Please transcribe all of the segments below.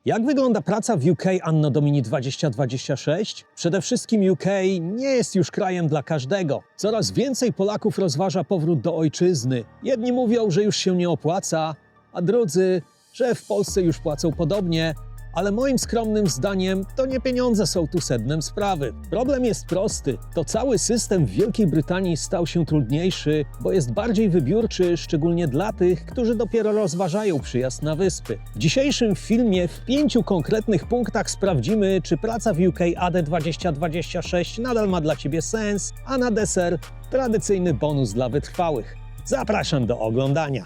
Jak wygląda praca w UK Anno Domini 2026? Przede wszystkim UK nie jest już krajem dla każdego. Coraz więcej Polaków rozważa powrót do ojczyzny. Jedni mówią, że już się nie opłaca, a drudzy, że w Polsce już płacą podobnie, ale moim skromnym zdaniem to nie pieniądze są tu sednem sprawy. Problem jest prosty. To cały system w Wielkiej Brytanii stał się trudniejszy, bo jest bardziej wybiórczy, szczególnie dla tych, którzy dopiero rozważają przyjazd na wyspy. W dzisiejszym filmie w 5 konkretnych punktach sprawdzimy, czy praca w UK AD 2026 nadal ma dla Ciebie sens, a na deser tradycyjny bonus dla wytrwałych. Zapraszam do oglądania.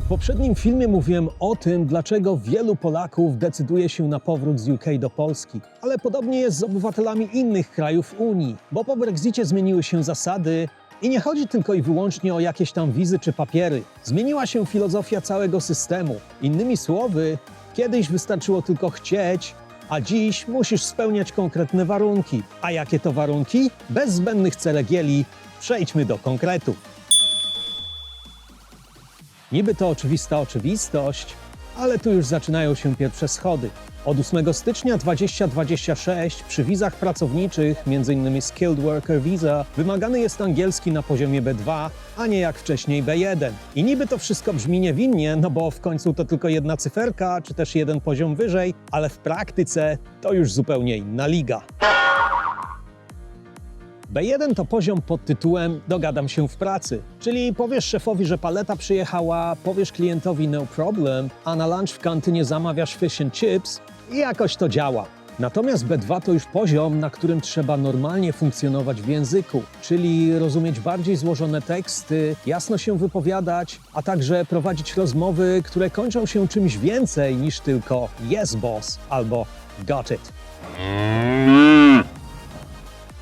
W poprzednim filmie mówiłem o tym, dlaczego wielu Polaków decyduje się na powrót z UK do Polski. Ale podobnie jest z obywatelami innych krajów Unii, bo po Brexicie zmieniły się zasady i nie chodzi tylko i wyłącznie o jakieś tam wizy czy papiery. Zmieniła się filozofia całego systemu. Innymi słowy, kiedyś wystarczyło tylko chcieć, a dziś musisz spełniać konkretne warunki. A jakie to warunki? Bez zbędnych ceregieli przejdźmy do konkretów. Niby to oczywista oczywistość, ale tu już zaczynają się pierwsze schody. Od 8 stycznia 2026 przy wizach pracowniczych, m.in. Skilled Worker Visa, wymagany jest angielski na poziomie B2, a nie jak wcześniej B1. I niby to wszystko brzmi niewinnie, no bo w końcu to tylko jedna cyferka, czy też jeden poziom wyżej, ale w praktyce to już zupełnie inna liga. B1 to poziom pod tytułem dogadam się w pracy, czyli powiesz szefowi, że paleta przyjechała, powiesz klientowi no problem, a na lunch w kantynie zamawiasz fish and chips i jakoś to działa. Natomiast B2 to już poziom, na którym trzeba normalnie funkcjonować w języku, czyli rozumieć bardziej złożone teksty, jasno się wypowiadać, a także prowadzić rozmowy, które kończą się czymś więcej niż tylko yes boss albo got it.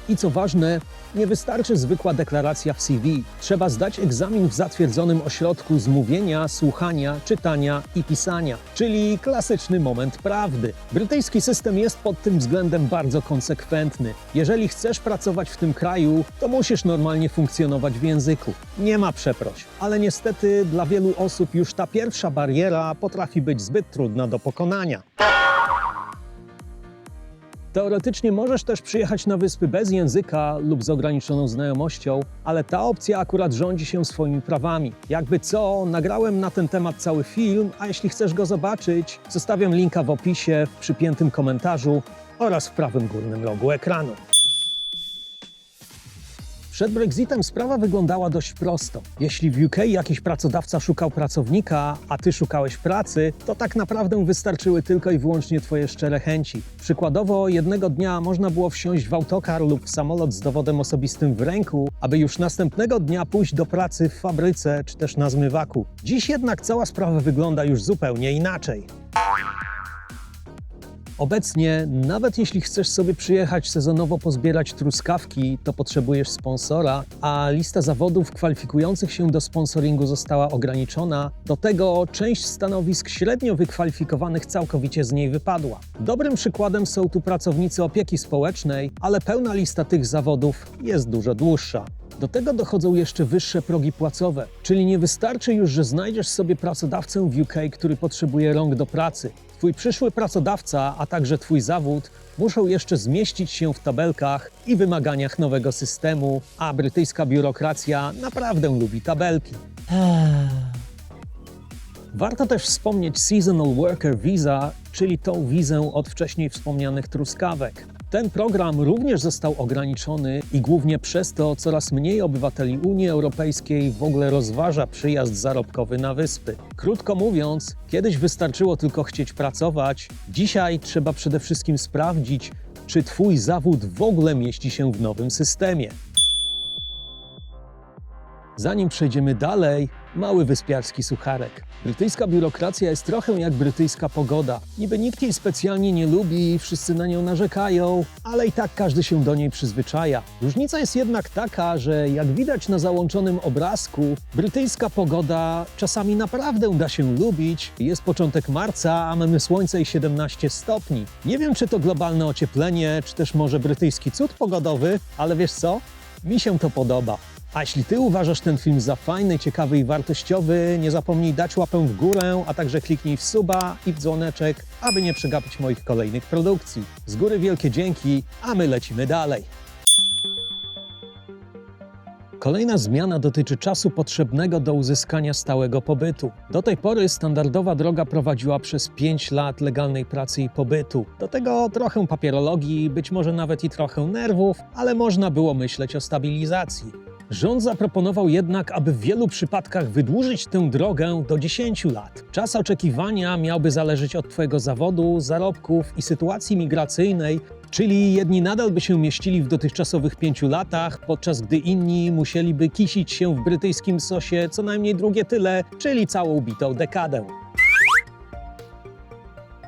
I co ważne, nie wystarczy zwykła deklaracja w CV. Trzeba zdać egzamin w zatwierdzonym ośrodku z mówienia, słuchania, czytania i pisania, czyli klasyczny moment prawdy. Brytyjski system jest pod tym względem bardzo konsekwentny. Jeżeli chcesz pracować w tym kraju, to musisz normalnie funkcjonować w języku. Nie ma przeproś, ale niestety dla wielu osób już ta pierwsza bariera potrafi być zbyt trudna do pokonania. Teoretycznie możesz też przyjechać na wyspy bez języka lub z ograniczoną znajomością, ale ta opcja akurat rządzi się swoimi prawami. Jakby co, nagrałem na ten temat cały film, a jeśli chcesz go zobaczyć, zostawiam linka w opisie, w przypiętym komentarzu oraz w prawym górnym rogu ekranu. Przed Brexitem sprawa wyglądała dość prosto. Jeśli w UK jakiś pracodawca szukał pracownika, a ty szukałeś pracy, to tak naprawdę wystarczyły tylko i wyłącznie twoje szczere chęci. Przykładowo jednego dnia można było wsiąść w autokar lub w samolot z dowodem osobistym w ręku, aby już następnego dnia pójść do pracy w fabryce czy też na zmywaku. Dziś jednak cała sprawa wygląda już zupełnie inaczej. Obecnie, nawet jeśli chcesz sobie przyjechać sezonowo pozbierać truskawki, to potrzebujesz sponsora, a lista zawodów kwalifikujących się do sponsoringu została ograniczona. Do tego część stanowisk średnio wykwalifikowanych całkowicie z niej wypadła. Dobrym przykładem są tu pracownicy opieki społecznej, ale pełna lista tych zawodów jest dużo dłuższa. Do tego dochodzą jeszcze wyższe progi płacowe, czyli nie wystarczy już, że znajdziesz sobie pracodawcę w UK, który potrzebuje rąk do pracy. Twój przyszły pracodawca, a także twój zawód muszą jeszcze zmieścić się w tabelkach i wymaganiach nowego systemu, a brytyjska biurokracja naprawdę lubi tabelki. Warto też wspomnieć Seasonal Worker Visa, czyli tą wizę od wcześniej wspomnianych truskawek. Ten program również został ograniczony i głównie przez to coraz mniej obywateli Unii Europejskiej w ogóle rozważa przyjazd zarobkowy na wyspy. Krótko mówiąc, kiedyś wystarczyło tylko chcieć pracować, dzisiaj trzeba przede wszystkim sprawdzić, czy twój zawód w ogóle mieści się w nowym systemie. Zanim przejdziemy dalej, mały wyspiarski sucharek. Brytyjska biurokracja jest trochę jak brytyjska pogoda. Niby nikt jej specjalnie nie lubi, wszyscy na nią narzekają, ale i tak każdy się do niej przyzwyczaja. Różnica jest jednak taka, że jak widać na załączonym obrazku, brytyjska pogoda czasami naprawdę da się lubić. Jest początek marca, a mamy słońce i 17 stopni. Nie wiem, czy to globalne ocieplenie, czy też może brytyjski cud pogodowy, ale wiesz co? Mi się to podoba. A jeśli Ty uważasz ten film za fajny, ciekawy i wartościowy, nie zapomnij dać łapę w górę, a także kliknij w suba i w dzwoneczek, aby nie przegapić moich kolejnych produkcji. Z góry wielkie dzięki, a my lecimy dalej. Kolejna zmiana dotyczy czasu potrzebnego do uzyskania stałego pobytu. Do tej pory standardowa droga prowadziła przez 5 lat legalnej pracy i pobytu. Do tego trochę papierologii, być może nawet i trochę nerwów, ale można było myśleć o stabilizacji. Rząd zaproponował jednak, aby w wielu przypadkach wydłużyć tę drogę do 10 lat. Czas oczekiwania miałby zależeć od Twojego zawodu, zarobków i sytuacji migracyjnej, czyli jedni nadal by się mieścili w dotychczasowych 5 latach, podczas gdy inni musieliby kisić się w brytyjskim sosie co najmniej drugie tyle, czyli całą bitą dekadę.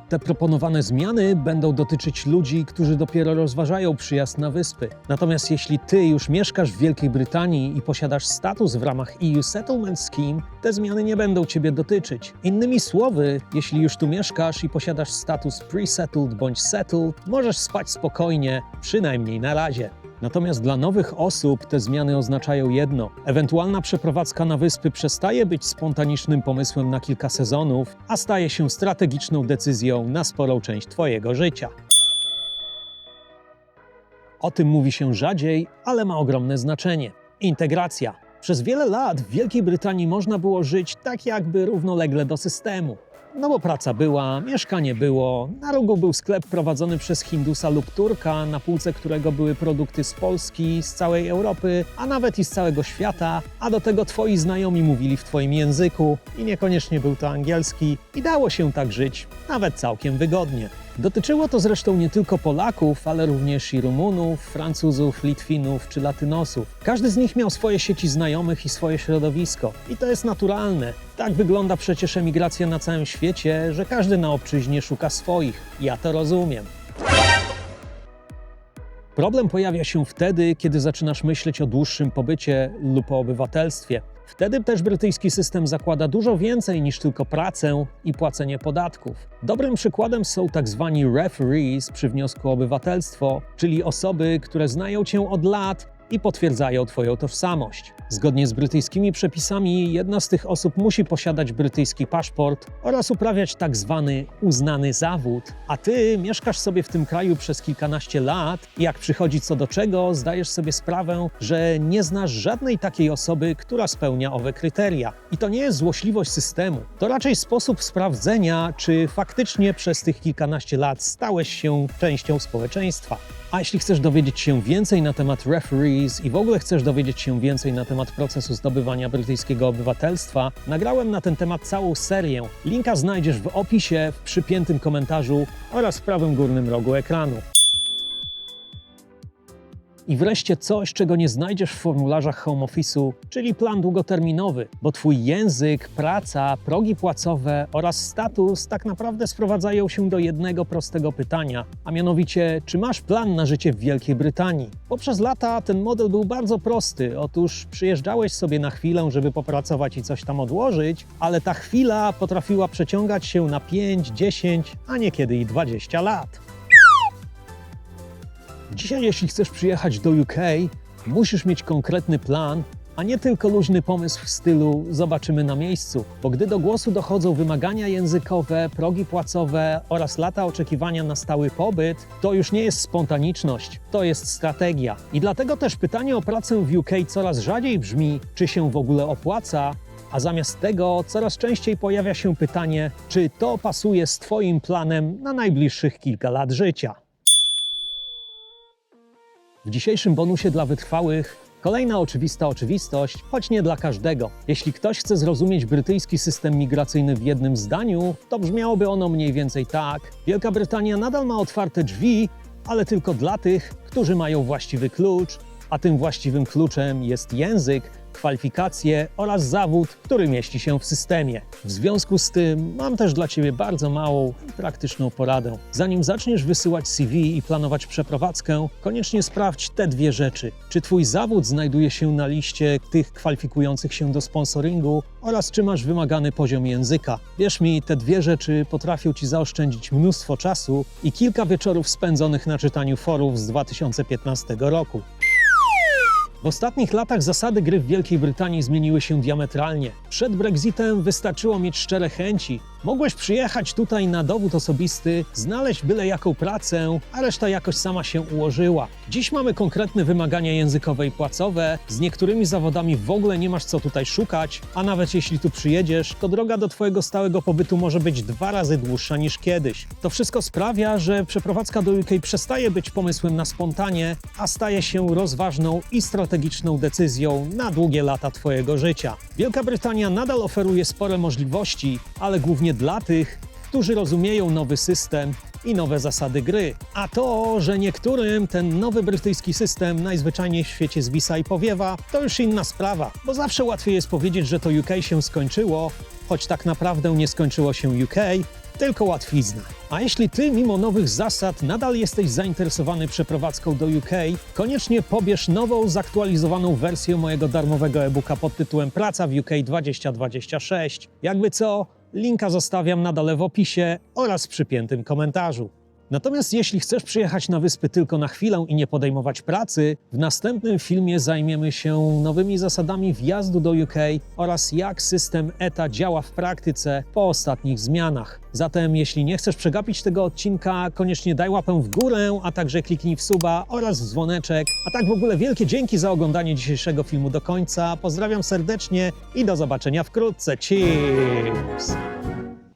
Te proponowane zmiany będą dotyczyć ludzi, którzy dopiero rozważają przyjazd na wyspy. Natomiast jeśli Ty już mieszkasz w Wielkiej Brytanii i posiadasz status w ramach EU Settlement Scheme, te zmiany nie będą Ciebie dotyczyć. Innymi słowy, jeśli już tu mieszkasz i posiadasz status pre-settled bądź settled, możesz spać spokojnie, przynajmniej na razie. Natomiast dla nowych osób te zmiany oznaczają jedno. Ewentualna przeprowadzka na wyspy przestaje być spontanicznym pomysłem na kilka sezonów, a staje się strategiczną decyzją na sporą część Twojego życia. O tym mówi się rzadziej, ale ma ogromne znaczenie. Integracja. Przez wiele lat w Wielkiej Brytanii można było żyć tak jakby równolegle do systemu. No bo praca była, mieszkanie było, na rogu był sklep prowadzony przez Hindusa lub Turka, na półce którego były produkty z Polski, z całej Europy, a nawet i z całego świata, a do tego Twoi znajomi mówili w Twoim języku i niekoniecznie był to angielski i dało się tak żyć, nawet całkiem wygodnie. Dotyczyło to zresztą nie tylko Polaków, ale również i Rumunów, Francuzów, Litwinów czy Latynosów. Każdy z nich miał swoje sieci znajomych i swoje środowisko. I to jest naturalne. Tak wygląda przecież emigracja na całym świecie, że każdy na obczyźnie szuka swoich. Ja to rozumiem. Problem pojawia się wtedy, kiedy zaczynasz myśleć o dłuższym pobycie lub o obywatelstwie. Wtedy też brytyjski system zakłada dużo więcej niż tylko pracę i płacenie podatków. Dobrym przykładem są tak zwani referees przy wniosku o obywatelstwo, czyli osoby, które znają Cię od lat i potwierdzają Twoją tożsamość. Zgodnie z brytyjskimi przepisami jedna z tych osób musi posiadać brytyjski paszport oraz uprawiać tak zwany uznany zawód, a Ty mieszkasz sobie w tym kraju przez kilkanaście lat i jak przychodzi co do czego, zdajesz sobie sprawę, że nie znasz żadnej takiej osoby, która spełnia owe kryteria. I to nie jest złośliwość systemu, to raczej sposób sprawdzenia, czy faktycznie przez tych kilkanaście lat stałeś się częścią społeczeństwa. A jeśli chcesz dowiedzieć się więcej na temat referees i w ogóle chcesz dowiedzieć się więcej na temat procesu zdobywania brytyjskiego obywatelstwa, nagrałem na ten temat całą serię. Linka znajdziesz w opisie, w przypiętym komentarzu oraz w prawym górnym rogu ekranu. I wreszcie coś, czego nie znajdziesz w formularzach home office'u, czyli plan długoterminowy, bo Twój język, praca, progi płacowe oraz status tak naprawdę sprowadzają się do jednego prostego pytania, a mianowicie, czy masz plan na życie w Wielkiej Brytanii? Poprzez lata ten model był bardzo prosty. Otóż przyjeżdżałeś sobie na chwilę, żeby popracować i coś tam odłożyć, ale ta chwila potrafiła przeciągać się na 5, 10, a niekiedy i 20 lat. Dzisiaj, jeśli chcesz przyjechać do UK, musisz mieć konkretny plan, a nie tylko luźny pomysł w stylu zobaczymy na miejscu, bo gdy do głosu dochodzą wymagania językowe, progi płacowe oraz lata oczekiwania na stały pobyt, to już nie jest spontaniczność, to jest strategia. I dlatego też pytanie o pracę w UK coraz rzadziej brzmi, czy się w ogóle opłaca, a zamiast tego coraz częściej pojawia się pytanie, czy to pasuje z Twoim planem na najbliższych kilka lat życia. W dzisiejszym bonusie dla wytrwałych kolejna oczywista oczywistość, choć nie dla każdego. Jeśli ktoś chce zrozumieć brytyjski system migracyjny w jednym zdaniu, to brzmiałoby ono mniej więcej tak. Wielka Brytania nadal ma otwarte drzwi, ale tylko dla tych, którzy mają właściwy klucz, a tym właściwym kluczem jest język, kwalifikacje oraz zawód, który mieści się w systemie. W związku z tym mam też dla Ciebie bardzo małą i praktyczną poradę. Zanim zaczniesz wysyłać CV i planować przeprowadzkę, koniecznie sprawdź te dwie rzeczy. Czy Twój zawód znajduje się na liście tych kwalifikujących się do sponsoringu oraz czy masz wymagany poziom języka. Wierz mi, te dwie rzeczy potrafią Ci zaoszczędzić mnóstwo czasu i kilka wieczorów spędzonych na czytaniu forów z 2015 roku. W ostatnich latach zasady gry w Wielkiej Brytanii zmieniły się diametralnie. Przed Brexitem wystarczyło mieć szczere chęci. Mogłeś przyjechać tutaj na dowód osobisty, znaleźć byle jaką pracę, a reszta jakoś sama się ułożyła. Dziś mamy konkretne wymagania językowe i płacowe, z niektórymi zawodami w ogóle nie masz co tutaj szukać, a nawet jeśli tu przyjedziesz, to droga do twojego stałego pobytu może być 2 razy dłuższa niż kiedyś. To wszystko sprawia, że przeprowadzka do UK przestaje być pomysłem na spontanie, a staje się rozważną i strategiczną decyzją na długie lata twojego życia. Wielka Brytania nadal oferuje spore możliwości, ale głównie dla tych, którzy rozumieją nowy system i nowe zasady gry. A to, że niektórym ten nowy brytyjski system najzwyczajniej w świecie zwisa i powiewa, to już inna sprawa, bo zawsze łatwiej jest powiedzieć, że to UK się skończyło, choć tak naprawdę nie skończyło się UK, tylko łatwizna. A jeśli ty mimo nowych zasad nadal jesteś zainteresowany przeprowadzką do UK, koniecznie pobierz nową, zaktualizowaną wersję mojego darmowego e-booka pod tytułem Praca w UK 2026. Jakby co, linka zostawiam na dole w opisie oraz w przypiętym komentarzu. Natomiast jeśli chcesz przyjechać na wyspy tylko na chwilę i nie podejmować pracy, w następnym filmie zajmiemy się nowymi zasadami wjazdu do UK oraz jak system ETA działa w praktyce po ostatnich zmianach. Zatem jeśli nie chcesz przegapić tego odcinka, koniecznie daj łapę w górę, a także kliknij w suba oraz w dzwoneczek. A tak w ogóle wielkie dzięki za oglądanie dzisiejszego filmu do końca. Pozdrawiam serdecznie i do zobaczenia wkrótce. Cheers!